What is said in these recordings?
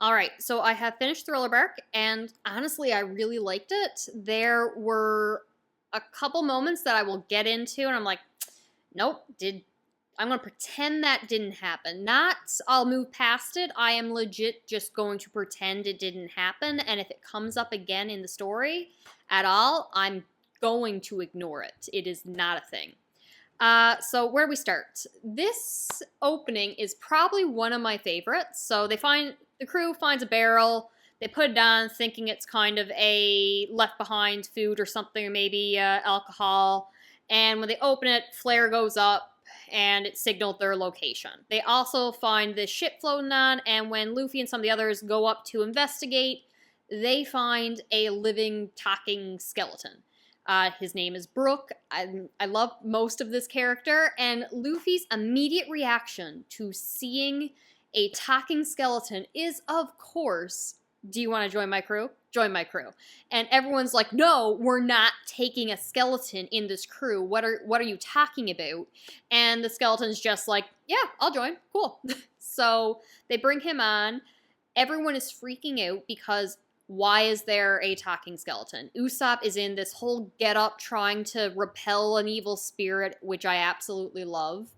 All right, so I have finished Thriller Bark, and honestly, I really liked it. There were a couple moments that I will get into, and I'm like, nope, I'm gonna pretend that didn't happen. Not I'll move past it. I am legit just going to pretend it didn't happen, and if it comes up again in the story at all, I'm going to ignore it. It is not a thing. So where do we start? This opening is probably one of my favorites. So the crew finds a barrel. They put it on, thinking it's kind of a left behind food or something, or maybe alcohol. And when they open it, flare goes up, and it signaled their location. They also find this ship floating on, and when Luffy and some of the others go up to investigate, they find a living, talking skeleton. His name is Brook. I love most of this character, and Luffy's immediate reaction to seeing a talking skeleton is, of course, do you want to join my crew? Join my crew. And everyone's like, no, we're not taking a skeleton in this crew. What are you talking about? And the skeleton's just like, yeah, I'll join. Cool. So they bring him on. Everyone is freaking out because why is there a talking skeleton? Usopp is in this whole get-up trying to repel an evil spirit, which I absolutely love.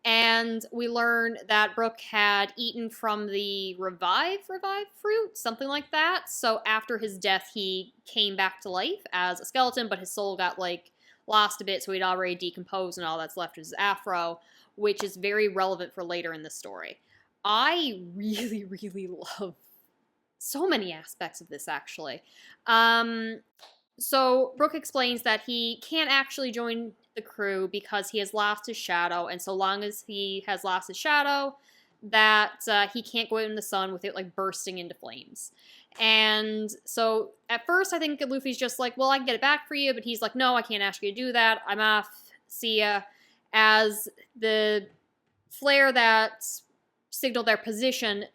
And we learn that Brook had eaten from the revive fruit, something like that. So after his death, he came back to life as a skeleton, but his soul got, like, lost a bit, so he'd already decomposed, and all that's left is his afro, which is very relevant for later in the story. I really, really love so many aspects of this, actually. So Brook explains that he can't actually join the crew because he has lost his shadow, and so long as he has lost his shadow, that he can't go out in the sun without, like, bursting into flames. And so at first I think Luffy's just like, well, I can get it back for you, but he's like, no, I can't ask you to do that. I'm off. See ya. As the flare that signaled their position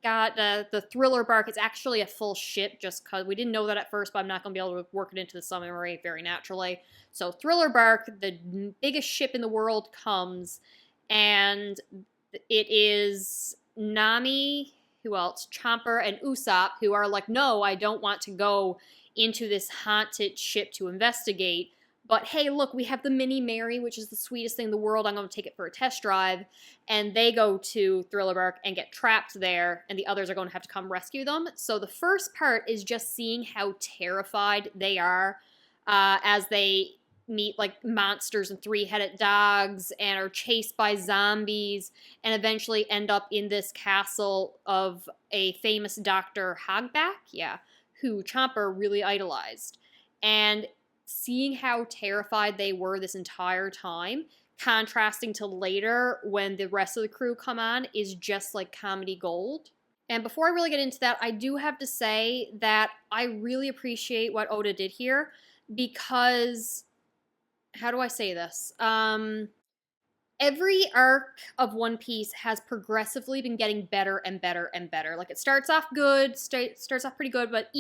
got the Thriller Bark. It's actually a full ship, just because we didn't know that at first, but I'm not going to be able to work it into the summary very naturally. So Thriller Bark, the biggest ship in the world, comes, and it is Nami, who else? Chomper and Usopp, who are like, no, I don't want to go into this haunted ship to investigate. But hey, look, we have the Mini Mary, which is the sweetest thing in the world. I'm going to take it for a test drive. And they go to Thriller Bark and get trapped there, and the others are going to have to come rescue them. So the first part is just seeing how terrified they are as they meet, like, monsters and three-headed dogs and are chased by zombies and eventually end up in this castle of a famous Dr. Hogback, who Chomper really idolized. And seeing how terrified they were this entire time, contrasting to later when the rest of the crew come on, is just like comedy gold. And before I really get into that, I do have to say that I really appreciate what Oda did here because, how do I say this? Every arc of One Piece has progressively been getting better and better and better. Like, it starts off good, starts off pretty good, but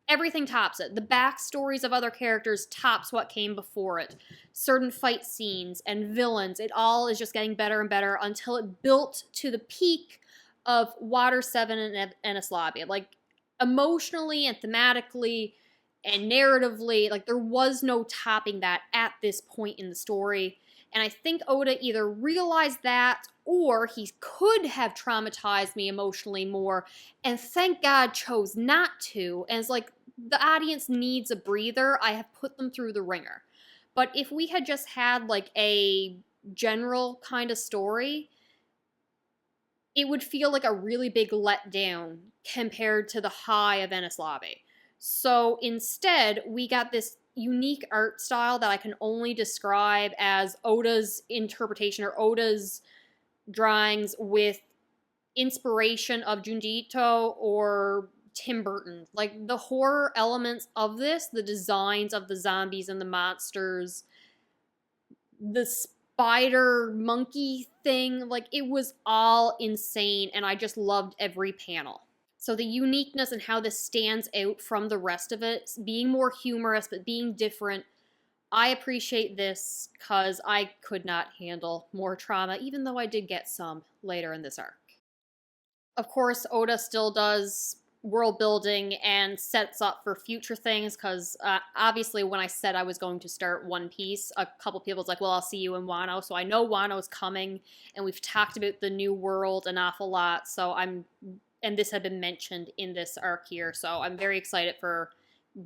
everything tops it. The backstories of other characters tops what came before it. Certain fight scenes and villains, it all is just getting better and better until it built to the peak of Water 7 and Enies Lobby. Like, emotionally and thematically and narratively, like, there was no topping that at this point in the story. And I think Oda either realized that or he could have traumatized me emotionally more, and thank God chose not to. And it's like, the audience needs a breather. I have put them through the ringer. But if we had just had, like, a general kind of story, it would feel like a really big letdown compared to the high of Enies Lobby. So instead, we got this unique art style that I can only describe as Oda's interpretation or Oda's drawings with inspiration of Junji Ito or Tim Burton. Like, the horror elements of this, the designs of the zombies and the monsters, the spider monkey thing, like, it was all insane, and I just loved every panel. So the uniqueness and how this stands out from the rest of it, being more humorous but being different, I appreciate this because I could not handle more trauma, even though I did get some later in this arc. Of course, Oda still does world building and sets up for future things because obviously when I said I was going to start One Piece, a couple people was like, well, I'll see you in Wano. So I know Wano's coming, and we've talked about the new world an awful lot. And this had been mentioned in this arc here. So I'm very excited for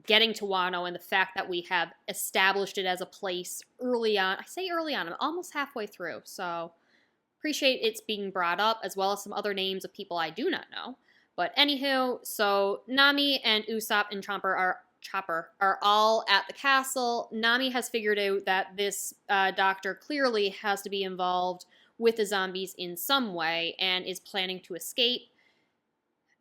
getting to Wano and the fact that we have established it as a place early on. I say early on, I'm almost halfway through. So appreciate it's being brought up, as well as some other names of people I do not know. But anywho, so Nami and Usopp and Chopper are all at the castle. Nami has figured out that this doctor clearly has to be involved with the zombies in some way and is planning to escape.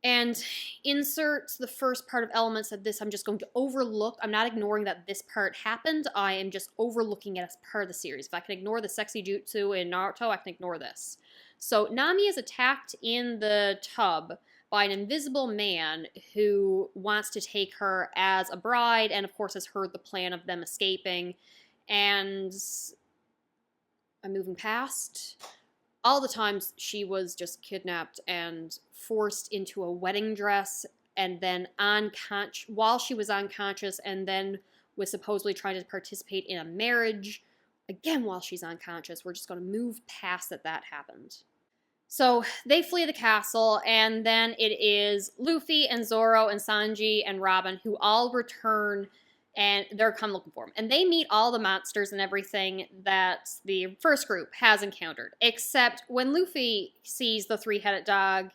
And insert the first part of elements of this I'm just going to overlook. I'm not ignoring that this part happened. I am just overlooking it as part of the series. If I can ignore the sexy jutsu in Naruto, I can ignore this. So Nami is attacked in the tub by an invisible man who wants to take her as a bride, and of course has heard the plan of them escaping. And I'm moving past all the times she was just kidnapped and forced into a wedding dress, and then while she was unconscious, and then was supposedly trying to participate in a marriage again while she's unconscious. We're just going to move past that happened. So they flee the castle, and then it is Luffy and Zoro and Sanji and Robin who all return, and they're come looking for them. And they meet all the monsters and everything that the first group has encountered, except when Luffy sees the three-headed dog,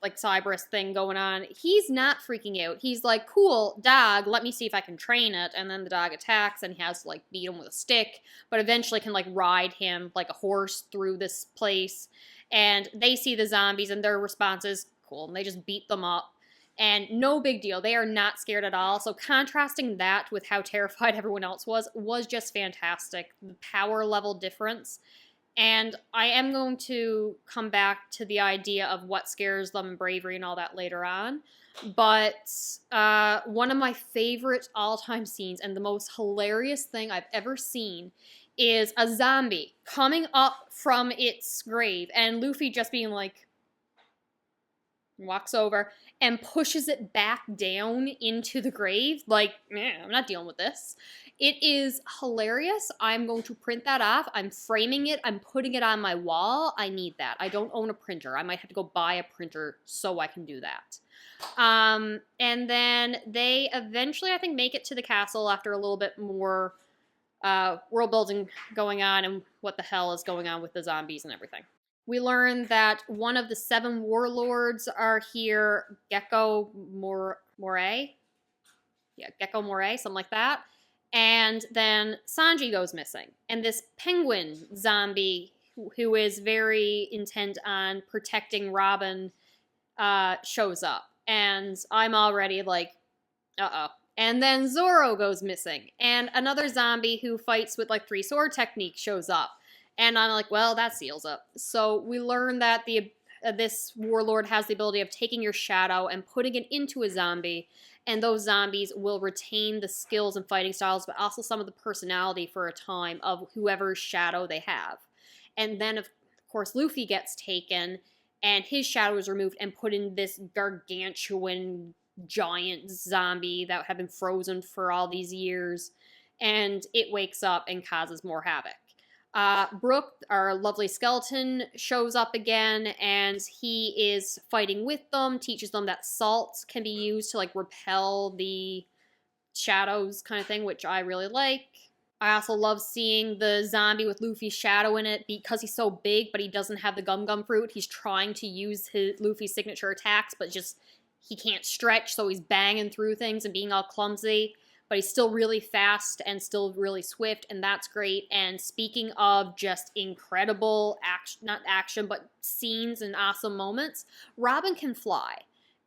like Cyberus thing going on, he's not freaking out. He's like, cool, dog, let me see if I can train it. And then the dog attacks, and he has to, like, beat him with a stick, but eventually can, like, ride him like a horse through this place. And they see the zombies, and their response is, cool, and they just beat them up. And no big deal. They are not scared at all. So contrasting that with how terrified everyone else was just fantastic. The power level difference. And I am going to come back to the idea of what scares them and bravery and all that later on. But one of my favorite all-time scenes and the most hilarious thing I've ever seen is a zombie coming up from its grave and Luffy just being like, walks over and pushes it back down into the grave. Like, man, I'm not dealing with this. It is hilarious. I'm going to print that off. I'm framing it. I'm putting it on my wall. I need that. I don't own a printer. I might have to go buy a printer so I can do that. And then they eventually, I think, make it to the castle after a little bit more world building going on and what the hell is going on with the zombies and everything. We learn that one of the 7 warlords are here, Gecko Moray? Yeah, Gecko Moray, something like that. And then Sanji goes missing. And this penguin zombie, who is very intent on protecting Robin, shows up. And I'm already like, uh-oh. And then Zoro goes missing. And another zombie who fights with, like, 3 sword technique shows up. And I'm like, well, that seals up. So we learn that this warlord has the ability of taking your shadow and putting it into a zombie, and those zombies will retain the skills and fighting styles, but also some of the personality for a time of whoever's shadow they have. And then, of course, Luffy gets taken, and his shadow is removed and put in this gargantuan giant zombie that had been frozen for all these years, and it wakes up and causes more havoc. Brook, our lovely skeleton, shows up again, and he is fighting with them, teaches them that salt can be used to, like, repel the shadows kind of thing, which I really like. I also love seeing the zombie with Luffy's shadow in it because he's so big, but he doesn't have the gum fruit. He's trying to use Luffy's signature attacks, but just he can't stretch, so he's banging through things and being all clumsy. But he's still really fast and still really swift, and that's great. And speaking of just incredible not action, but scenes and awesome moments, Robin can fly.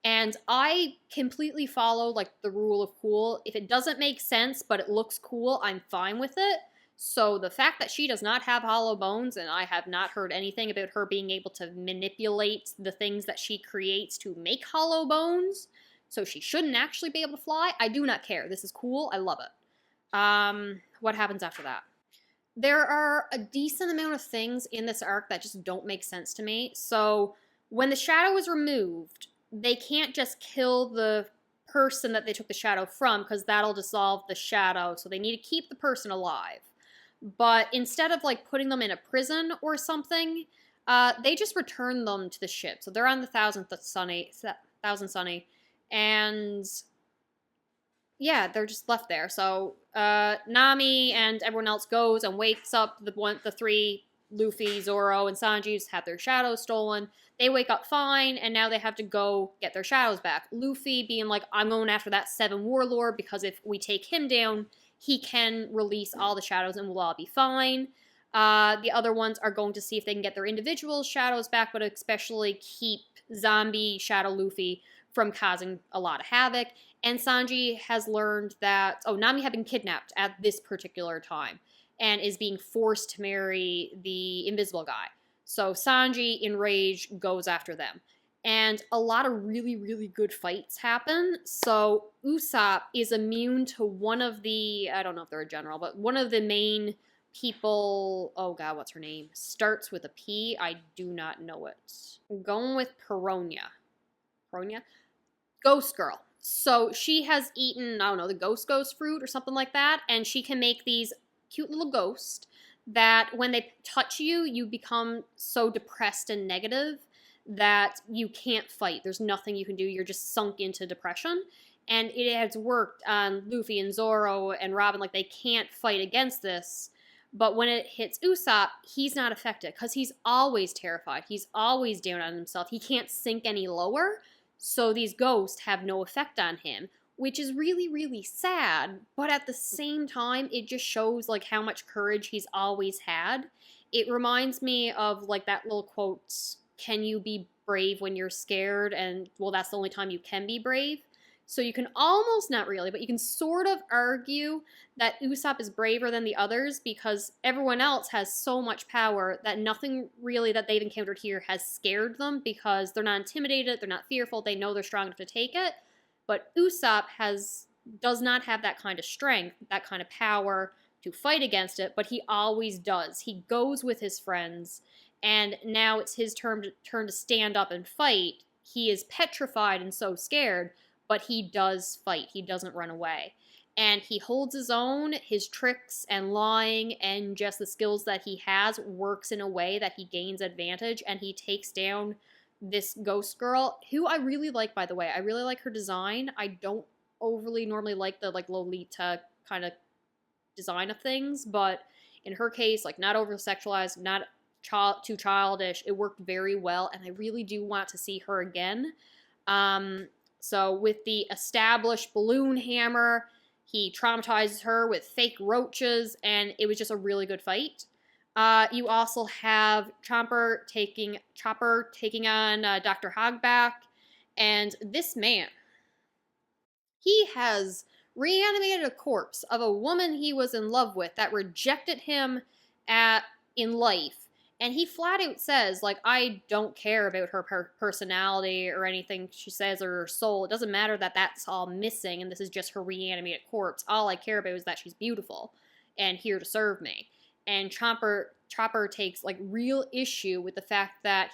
And I completely follow, like, the rule of cool. If it doesn't make sense, but it looks cool, I'm fine with it. So the fact that she does not have hollow bones, and I have not heard anything about her being able to manipulate the things that she creates to make hollow bones, so she shouldn't actually be able to fly, I do not care. This is cool. I love it. What happens after that? There are a decent amount of things in this arc that just don't make sense to me. So When the shadow is removed, they can't just kill the person that they took the shadow from because that'll dissolve the shadow. So they need to keep the person alive. But instead of like putting them in a prison or something, they just return them to the ship. So they're on the Thousand Sunny, and yeah, they're just left there. So Nami and everyone else goes and wakes up the three, Luffy, Zoro, and Sanji had their shadows stolen. They wake up fine, and now they have to go get their shadows back. Luffy being like, I'm going after that 7 warlord because if we take him down, he can release all the shadows and we'll all be fine. The other ones are going to see if they can get their individual shadows back, but especially keep zombie Shadow Luffy from causing a lot of havoc. And Sanji has learned that, Nami had been kidnapped at this particular time and is being forced to marry the invisible guy. So Sanji, enraged, goes after them. And a lot of really, really good fights happen. So Usopp is immune to one of the, I don't know if they're a general, but one of the main people, oh god, what's her name? Starts with a P. I do not know it. I'm going with Peronia. Peronia? Ghost Girl. So she has eaten, I don't know, the ghost fruit or something like that, and she can make these cute little ghosts that when they touch you, you become so depressed and negative that you can't fight. There's nothing you can do. You're just sunk into depression. And it has worked on Luffy and Zoro and Robin. Like, they can't fight against this. But when it hits Usopp, he's not affected because he's always terrified. He's always down on himself. He can't sink any lower. So these ghosts have no effect on him, which is really, really sad. But at the same time, it just shows like how much courage he's always had. It reminds me of like that little quote, can you be brave when you're scared? And well, that's the only time you can be brave. So you can almost, not really, but you can sort of argue that Usopp is braver than the others because everyone else has so much power that nothing really that they've encountered here has scared them because they're not intimidated, they're not fearful, they know they're strong enough to take it. But Usopp does not have that kind of strength, that kind of power to fight against it, but he always does. He goes with his friends, and now it's his turn to stand up and fight. He is petrified and so scared, but he does fight. He doesn't run away. And he holds his own. His tricks and lying and just the skills that he has works in a way that he gains advantage, and he takes down this ghost girl, who I really like, by the way. I really like her design. I don't overly normally like the like Lolita kind of design of things, but in her case, like not over-sexualized, not too childish. It worked very well, and I really do want to see her again. So with the established balloon hammer, he traumatizes her with fake roaches, and it was just a really good fight. You also have Chopper taking on Dr. Hogback, and this man, he has reanimated a corpse of a woman he was in love with that rejected him in life. And he flat out says, like, I don't care about her personality or anything she says or her soul. It doesn't matter that that's all missing and this is just her reanimated corpse. All I care about is that she's beautiful and here to serve me. And Chopper takes, like, real issue with the fact that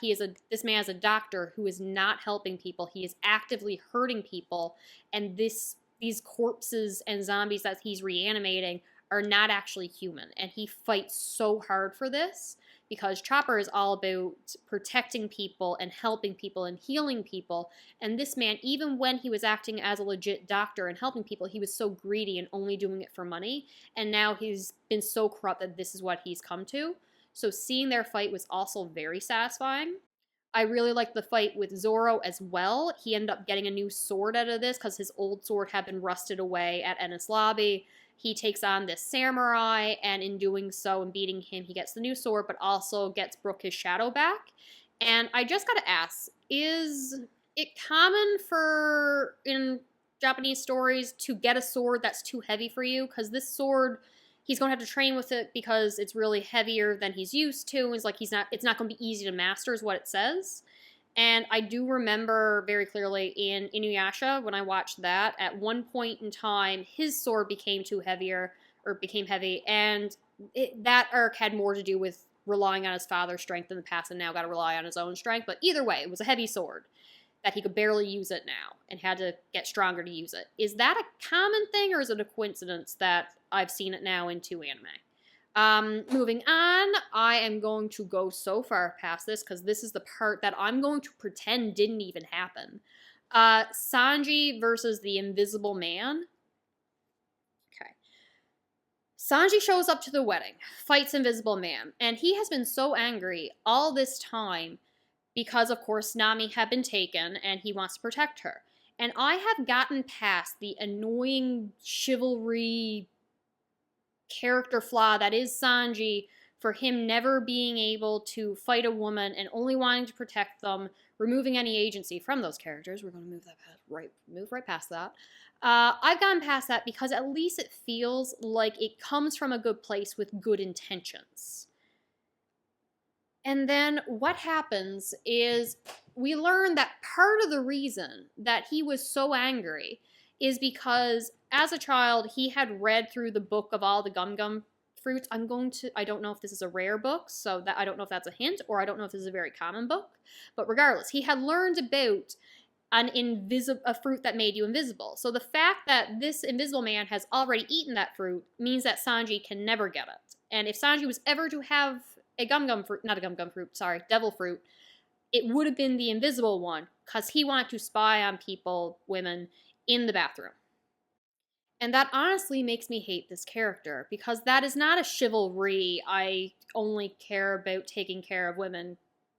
this man is a doctor who is not helping people. He is actively hurting people. And these corpses and zombies that he's reanimating are not actually human. And he fights so hard for this, because Chopper is all about protecting people and helping people and healing people. And this man, even when he was acting as a legit doctor and helping people, he was so greedy and only doing it for money. And now he's been so corrupt that this is what he's come to. So seeing their fight was also very satisfying. I really liked the fight with Zoro as well. He ended up getting a new sword out of this because his old sword had been rusted away at Enies Lobby. He takes on this samurai, and in doing so and beating him, he gets the new sword, but also gets Brook his shadow back. And I just gotta ask, is it common in Japanese stories to get a sword that's too heavy for you? Because this sword, he's gonna have to train with it because it's really heavier than he's used to. It's like it's not gonna be easy to master is what it says. And I do remember very clearly in Inuyasha, when I watched that, at one point in time, his sword became became heavy, and that arc had more to do with relying on his father's strength in the past and now got to rely on his own strength. But either way, it was a heavy sword that he could barely use it now and had to get stronger to use it. Is that a common thing, or is it a coincidence that I've seen it now in 2 anime? Moving on, I am going to go so far past this because this is the part that I'm going to pretend didn't even happen. Sanji versus the Invisible Man. Okay. Sanji shows up to the wedding, fights Invisible Man, and he has been so angry all this time because, of course, Nami had been taken and he wants to protect her. And I have gotten past the annoying chivalry character flaw that is Sanji, for him never being able to fight a woman and only wanting to protect them, removing any agency from those characters. We're going to move right past that. I've gotten past that because at least it feels like it comes from a good place with good intentions. And then what happens is we learn that part of the reason that he was so angry is because as a child he had read through the book of all the gum fruits. I don't know if this is a rare book, so that I don't know if that's a hint, or I don't know if this is a very common book. But regardless, he had learned about a fruit that made you invisible. So the fact that this Invisible Man has already eaten that fruit means that Sanji can never get it. And if Sanji was ever to have a devil fruit, it would have been the invisible one, because he wanted to spy on people, women, in the bathroom. And that honestly makes me hate this character, because that is not a chivalry, I only care about taking care of women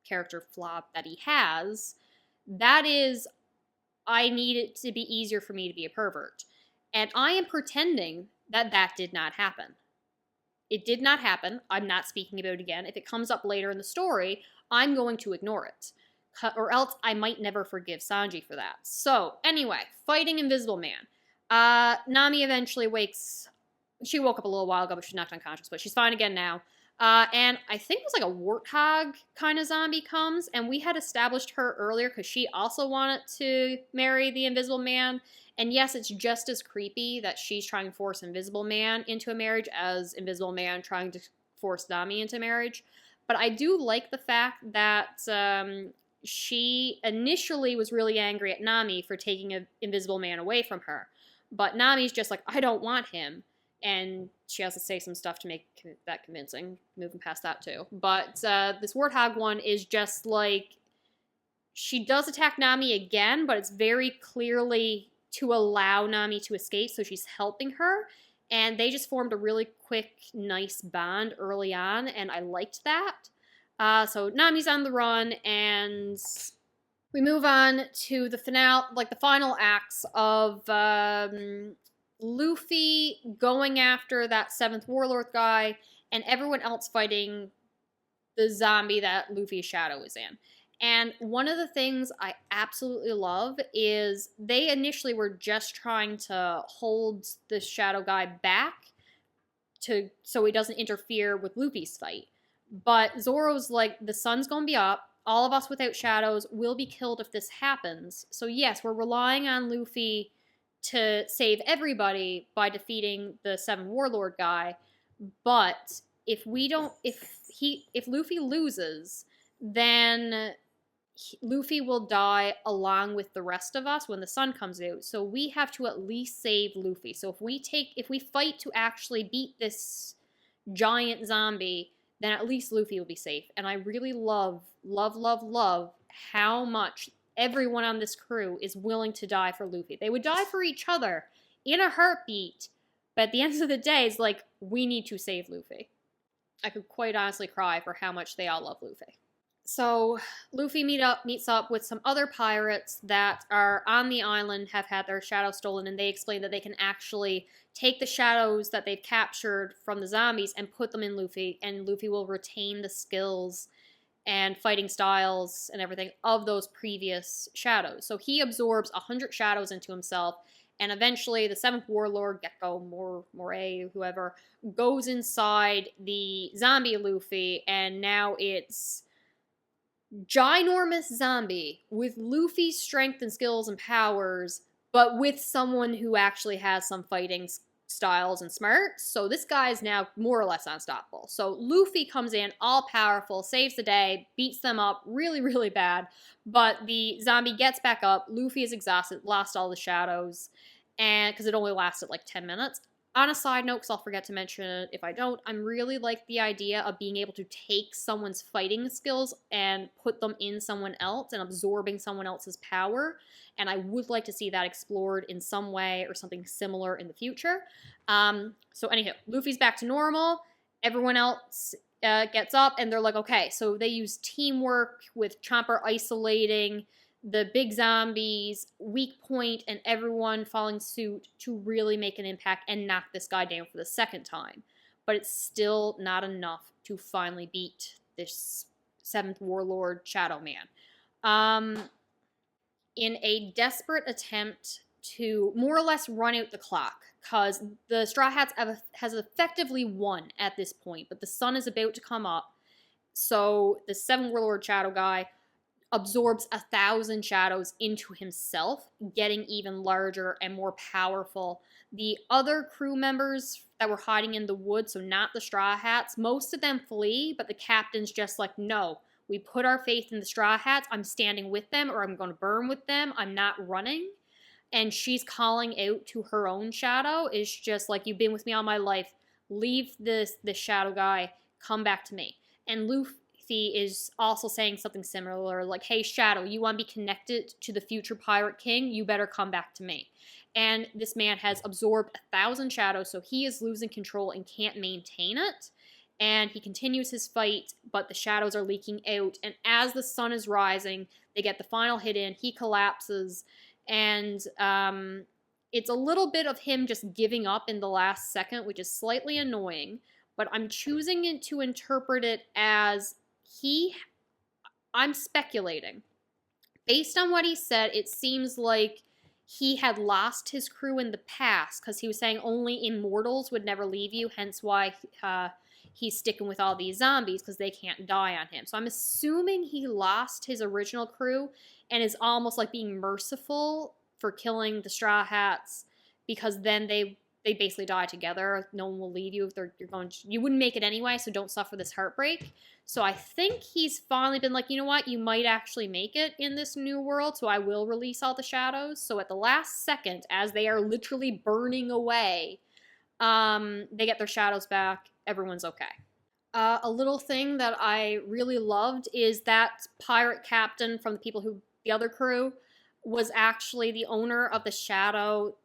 character flaw that he has. That is, I need it to be easier for me to be a pervert. And I am pretending that that did not happen. It did not happen. I'm not speaking about it again. If it comes up later in the story, I'm going to ignore it. Or else I might never forgive Sanji for that. So, anyway, fighting Invisible Man. Nami eventually wakes. She woke up a little while ago, but she's knocked unconscious, but she's fine again now. And I think it was like a warthog kind of zombie comes, and we had established her earlier because she also wanted to marry the Invisible Man. And yes, it's just as creepy that she's trying to force Invisible Man into a marriage as Invisible Man trying to force Nami into marriage. But I do like the fact that she initially was really angry at Nami for taking an Invisible Man away from her. But Nami's just like, I don't want him. And she has to say some stuff to make that convincing. Moving past that too. But this Warthog one is just like, she does attack Nami again, but it's very clearly to allow Nami to escape, so she's helping her. And they just formed a really quick, nice bond early on, and I liked that. So Nami's on the run, and we move on to the finale, like the final acts of Luffy going after that 7th Warlord guy, and everyone else fighting the zombie that Luffy's shadow is in. And one of the things I absolutely love is they initially were just trying to hold the shadow guy back so he doesn't interfere with Luffy's fight. But Zoro's like, the sun's gonna be up, all of us without shadows will be killed if this happens. So yes, we're relying on Luffy to save everybody by defeating the 7 Warlord guy, but if Luffy loses, then Luffy will die along with the rest of us when the sun comes out. So we have to at least save Luffy. So if we fight to actually beat this giant zombie, then at least Luffy will be safe. And I really love how much everyone on this crew is willing to die for Luffy. They would die for each other in a heartbeat, but at the end of the day, it's like, we need to save Luffy. I could quite honestly cry for how much they all love Luffy. So Luffy meets up with some other pirates that are on the island, have had their shadow stolen, and they explain that they can actually take the shadows that they've captured from the zombies and put them in Luffy, and Luffy will retain the skills and fighting styles and everything of those previous shadows. So he absorbs 100 shadows into himself, and eventually the 7th Warlord, Gecko, Moray, whoever, goes inside the zombie Luffy, and now it's ginormous zombie with Luffy's strength and skills and powers, but with someone who actually has some fighting styles and smarts. So this guy is now more or less unstoppable. So Luffy comes in all powerful, saves the day, beats them up really, really bad. But the zombie gets back up. Luffy is exhausted, lost all the shadows, and because it only lasted like 10 minutes. On a side note, because I'll forget to mention it if I don't, I'm really like the idea of being able to take someone's fighting skills and put them in someone else and absorbing someone else's power. And I would like to see that explored in some way or something similar in the future. So anyhow, Luffy's back to normal. Everyone else gets up and they're like, okay, so they use teamwork with Chomper isolating the big zombies, weak point, and everyone following suit to really make an impact and knock this guy down for the second time. But it's still not enough to finally beat this 7th Warlord Shadow Man. In a desperate attempt to more or less run out the clock, because the Straw Hats has effectively won at this point, but the sun is about to come up, so the 7th Warlord Shadow guy absorbs 1,000 shadows into himself, getting even larger and more powerful. The other crew members that were hiding in the woods, so not the Straw Hats, most of them flee, but the captain's just like, no, we put our faith in the Straw Hats. I'm standing with them or I'm going to burn with them. I'm not running. And she's calling out to her own shadow. Is just like, you've been with me all my life. Leave this shadow guy. Come back to me. And Luffy is also saying something similar, like, hey, Shadow, you want to be connected to the future Pirate King? You better come back to me. And this man has absorbed 1,000 shadows, so he is losing control and can't maintain it. And he continues his fight, but the shadows are leaking out. And as the sun is rising, they get the final hit in. He collapses, and it's a little bit of him just giving up in the last second, which is slightly annoying. But I'm choosing to interpret it as I'm speculating. Based on what he said, it seems like he had lost his crew in the past, because he was saying only immortals would never leave you, hence why he's sticking with all these zombies, because they can't die on him. So I'm assuming he lost his original crew and is almost like being merciful for killing the Straw Hats, because then they basically die together. No one will leave you if you wouldn't make it anyway, so don't suffer this heartbreak. So I think he's finally been like, you know what, you might actually make it in this new world, so I will release all the shadows. So at the last second, as they are literally burning away, they get their shadows back. Everyone's okay. A little thing that I really loved is that pirate captain from the other crew was actually the owner of the shadow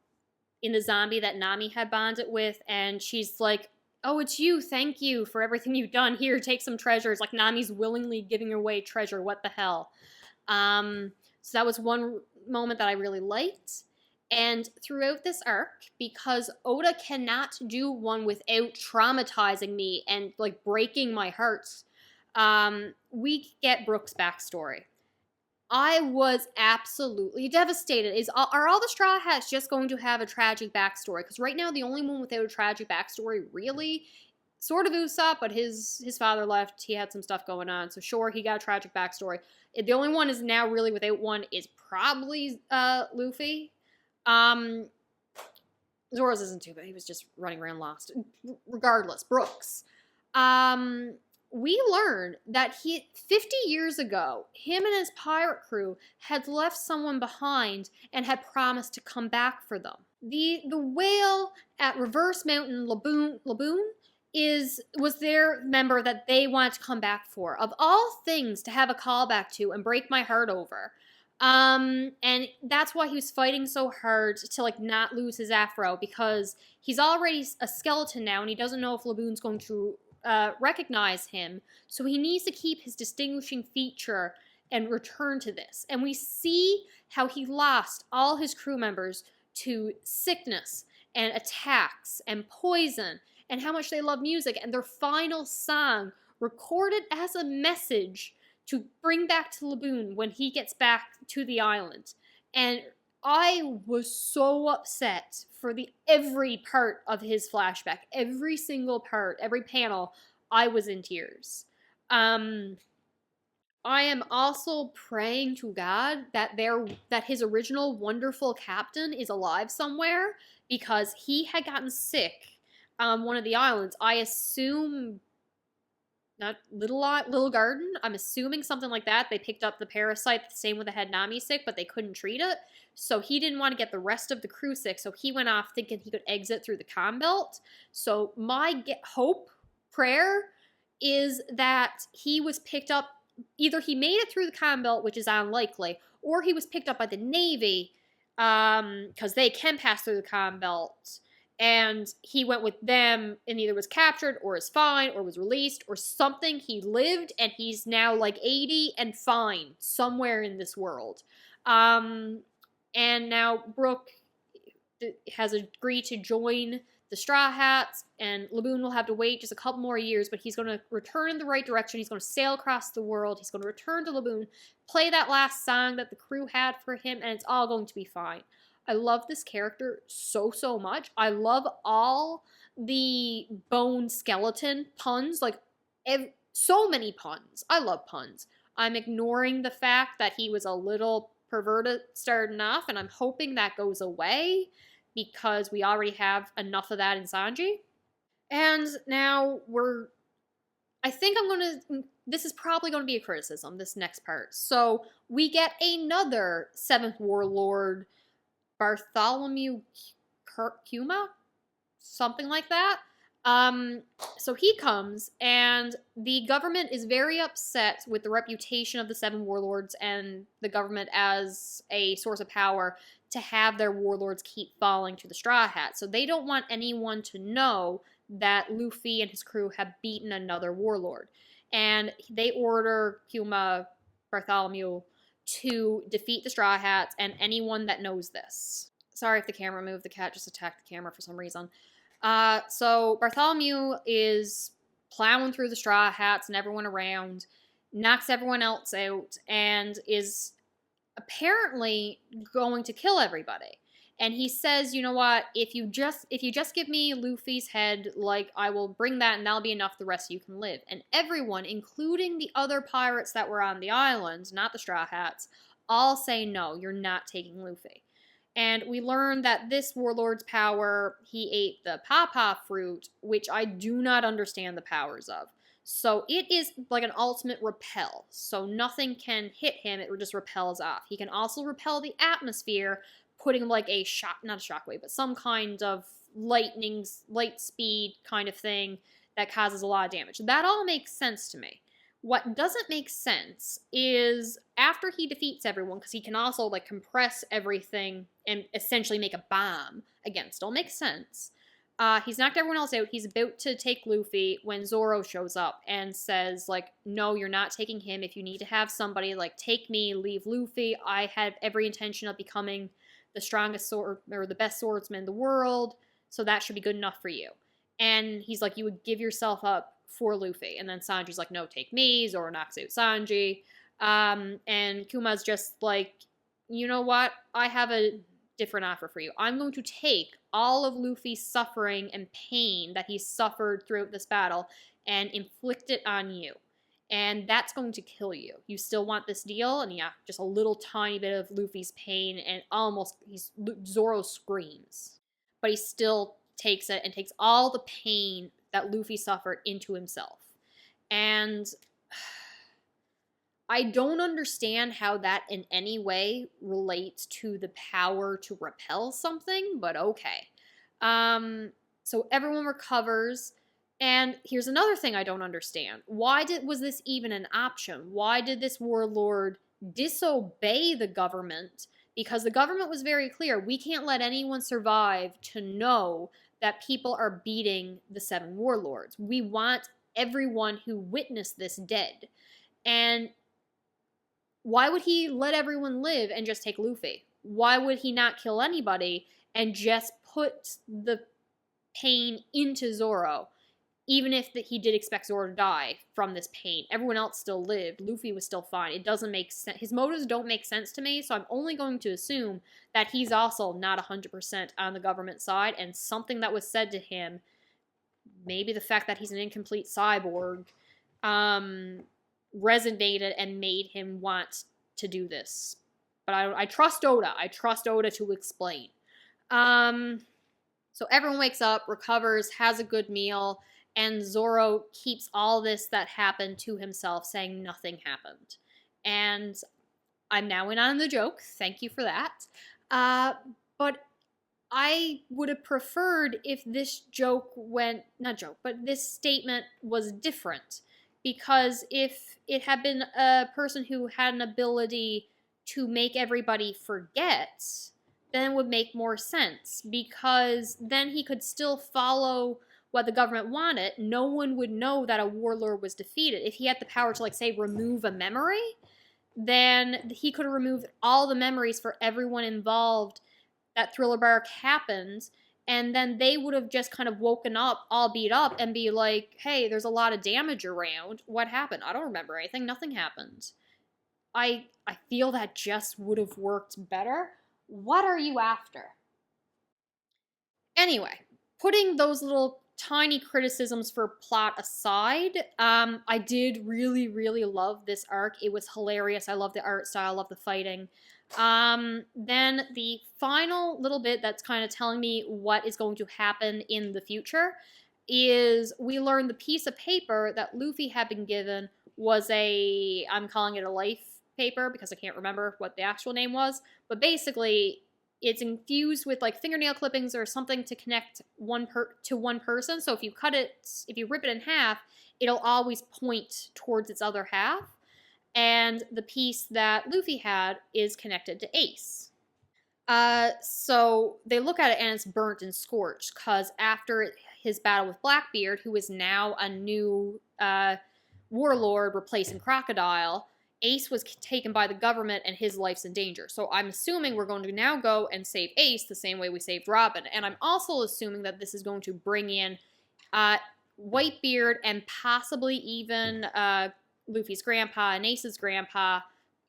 in the zombie that Nami had bonded with, and she's like, oh, it's you, thank you for everything you've done. Here, take some treasures. Like, Nami's willingly giving away treasure. What the hell? So that was one moment that I really liked. And throughout this arc, because Oda cannot do one without traumatizing me and, like, breaking my heart, we get Brook's backstory. I was absolutely devastated. Are all the Straw Hats just going to have a tragic backstory? Because right now, the only one without a tragic backstory, really, sort of Usopp, but his father left. He had some stuff going on. So sure, he got a tragic backstory. The only one is now really without one is probably Luffy. Zoro's isn't too bad. He was just running around lost. Regardless, Brooks. We learned that 50 years ago, him and his pirate crew had left someone behind and had promised to come back for them. The whale at Reverse Mountain Laboon was their member that they wanted to come back for. Of all things to have a callback to and break my heart over. And that's why he was fighting so hard to, like, not lose his afro, because he's already a skeleton now and he doesn't know if Laboon's going to recognize him, so he needs to keep his distinguishing feature and return to this. And we see how he lost all his crew members to sickness and attacks and poison, and how much they love music, and their final song recorded as a message to bring back to Laboon when he gets back to the island. And I was so upset for every part of his flashback. Every single part, every panel, I was in tears. I am also praying to God that his original wonderful captain is alive somewhere because he had gotten sick on one of the islands. I assume not Little Garden. I'm assuming something like that. They picked up the parasite the same way they had Nami sick, but they couldn't treat it. So he didn't want to get the rest of the crew sick. So he went off thinking he could exit through the comm belt. So my hope prayer is that he was picked up. Either he made it through the comm belt, which is unlikely, or he was picked up by the Navy because they can pass through the comm belt, and he went with them and either was captured or is fine or was released or something. He lived and he's now like 80 and fine somewhere in this world. And now Brooke has agreed to join the Straw Hats, and Laboon will have to wait just a couple more years, but he's going to return in the right direction. He's going to sail across the world. He's going to return to Laboon, play that last song that the crew had for him, and it's all going to be fine. I love this character so much. I love all the bone skeleton puns, like so many puns. I love puns. I'm ignoring the fact that he was a little perverted starting off, and I'm hoping that goes away because we already have enough of that in Sanji. And now I think this is probably going to be a criticism, this next part. So we get another 7th Warlord, Bartholomew Kuma? Something like that. So he comes, and the government is very upset with the reputation of the 7 warlords and the government as a source of power to have their warlords keep falling to the Straw Hats. So they don't want anyone to know that Luffy and his crew have beaten another warlord. And they order Kuma Bartholomew to defeat the Straw Hats and anyone that knows this. Sorry if the camera moved. The cat just attacked the camera for some reason. So Bartholomew is plowing through the Straw Hats and everyone around, knocks everyone else out, and is apparently going to kill everybody. And he says, you know what, if you just give me Luffy's head, like, I will bring that and that'll be enough, the rest of you can live. And everyone, including the other pirates that were on the island, not the Straw Hats, all say, no, you're not taking Luffy. And we learn that this warlord's power, he ate the pawpaw fruit, which I do not understand the powers of. So it is like an ultimate repel. So nothing can hit him, it just repels off. He can also repel the atmosphere, putting like a not a shockwave, but some kind of light speed kind of thing that causes a lot of damage. That all makes sense to me. What doesn't make sense is after he defeats everyone, because he can also like compress everything and essentially make a bomb. Again, still makes sense. He's knocked everyone else out. He's about to take Luffy when Zoro shows up and says, like, no, you're not taking him. If you need to have somebody, like, take me, leave Luffy. I have every intention of becoming the strongest sword or the best swordsman in the world, so that should be good enough for you. And he's like, you would give yourself up for Luffy. And then Sanji's like, no, take me. Zoro knocks out Sanji. And Kuma's just like, you know what? I have a different offer for you. I'm going to take all of Luffy's suffering and pain that he's suffered throughout this battle and inflict it on you. And that's going to kill you. You still want this deal? And yeah, just a little tiny bit of Luffy's pain, and Zoro screams. But he still takes it and takes all the pain that Luffy suffered into himself. And I don't understand how that in any way relates to the power to repel something, but okay. So everyone recovers, and here's another thing I don't understand. Why was this even an option? Why did this warlord disobey the government? Because the government was very clear, we can't let anyone survive to know that people are beating the 7 warlords. We want everyone who witnessed this dead. And why would he let everyone live and just take Luffy? Why would he not kill anybody and just put the pain into Zoro? Even if he did expect Zoro to die from this pain. Everyone else still lived. Luffy was still fine. It doesn't make sense. His motives don't make sense to me, so I'm only going to assume that he's also not 100% on the government side, and something that was said to him, maybe the fact that he's an incomplete cyborg, resonated and made him want to do this. But I trust Oda. I trust Oda to explain. So everyone wakes up, recovers, has a good meal, and Zoro keeps all this that happened to himself, saying nothing happened. And I'm now in on the joke. Thank you for that. But I would have preferred if this joke went, not joke, but this statement was different. Because if it had been a person who had an ability to make everybody forget, then it would make more sense. Because then he could still follow what the government wanted. No one would know that a warlord was defeated. If he had the power to, like, say, remove a memory, then he could have removed all the memories for everyone involved that Thriller Bark happened, and then they would have just kind of woken up all beat up and be like, hey, there's a lot of damage around. What happened? I don't remember anything. Nothing happened. I feel that just would have worked better. What are you after? Anyway, putting those little tiny criticisms for plot aside, I did really, really love this arc. It was hilarious. I love the art style, I love the fighting. Then the final little bit that's kind of telling me what is going to happen in the future is we learn the piece of paper that Luffy had been given was I'm calling it a life paper because I can't remember what the actual name was, but basically it's infused with like fingernail clippings or something to connect to one person. So if you rip it in half, it'll always point towards its other half. And the piece that Luffy had is connected to Ace. So they look at it and it's burnt and scorched because after his battle with Blackbeard, who is now a new warlord replacing Crocodile, Ace was taken by the government and his life's in danger. So I'm assuming we're going to now go and save Ace the same way we saved Robin. And I'm also assuming that this is going to bring in Whitebeard and possibly even Luffy's grandpa and Ace's grandpa,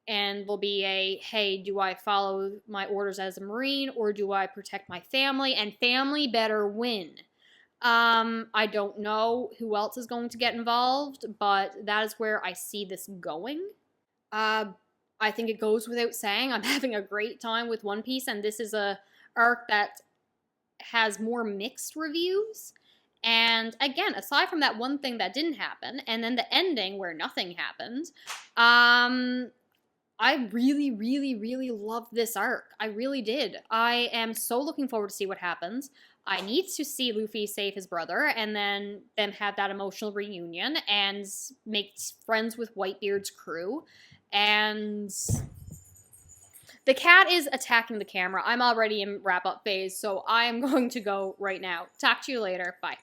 and there'll be hey, do I follow my orders as a Marine or do I protect my family? And family better win. I don't know who else is going to get involved, but that is where I see this going. I think it goes without saying, I'm having a great time with One Piece, and this is a arc that has more mixed reviews. And again, aside from that one thing that didn't happen, and then the ending where nothing happened, I really, really, really loved this arc. I really did. I am so looking forward to see what happens. I need to see Luffy save his brother and then them have that emotional reunion and make friends with Whitebeard's crew. And the cat is attacking the camera. I'm already in wrap-up phase, so I am going to go right now. Talk to you later. Bye.